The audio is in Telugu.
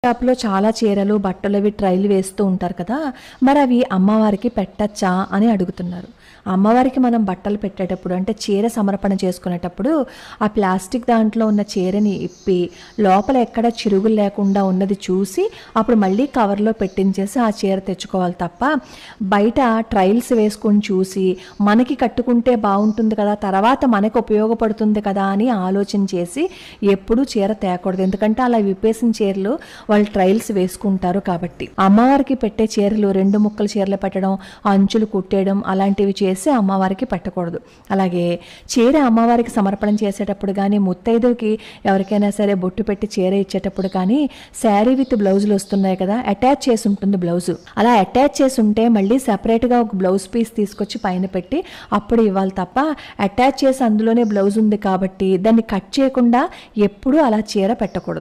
షాప్‌లో చాలా చీరలు, బట్టలవి ట్రైల్ వేస్తూ ఉంటారు కదా! మరవి అమ్మవారికి పెట్టచ్చా అని అడుగుతున్నారు. అమ్మవారికి మనం బట్టలు పెట్టేటప్పుడు అంటే చీర సమర్పణ చేసుకునేటప్పుడు ఆ ప్లాస్టిక్ దాంట్లో ఉన్న చీరని ఇప్పి లోపల ఎక్కడ చిరుగులు లేకుండా ఉన్నది చూసి అప్పుడు మళ్ళీ కవర్లో పెట్టించేసి ఆ చీర తెచ్చుకోవాలి తప్ప బయట ట్రయల్స్ వేసుకొని చూసి మనకి కట్టుకుంటే బాగుంటుంది కదా, తర్వాత మనకు ఉపయోగపడుతుంది కదా అని ఆలోచన చేసి ఎప్పుడూ చీర తేకూడదు. ఎందుకంటే అలా విప్పేసిన చీరలు వాళ్ళు ట్రయల్స్ వేసుకుంటారు కాబట్టి. అమ్మవారికి పెట్టే చీరలు 2 ముక్కల చీరలు పెట్టడం, అంచులు కుట్టేయడం అలాంటివి చేసి అమ్మవారికి పెట్టకూడదు. అలాగే చీర అమ్మవారికి సమర్పణ చేసేటప్పుడు కానీ, ముత్తైదుకి ఎవరికైనా సరే బొట్టు పెట్టి చీర ఇచ్చేటప్పుడు కానీ శారీ విత్ బ్లౌజులు వస్తున్నాయి కదా, అటాచ్ చేసి ఉంటుంది బ్లౌజు. అలా అటాచ్ చేసి ఉంటే మళ్ళీ సెపరేట్గా ఒక బ్లౌజ్ పీస్ తీసుకొచ్చి పైన పెట్టి అప్పుడు ఇవ్వాలి తప్ప అటాచ్ చేసి అందులోనే బ్లౌజ్ ఉంది కాబట్టి దాన్ని కట్ చేయకుండా ఎప్పుడూ అలా చీర పెట్టకూడదు.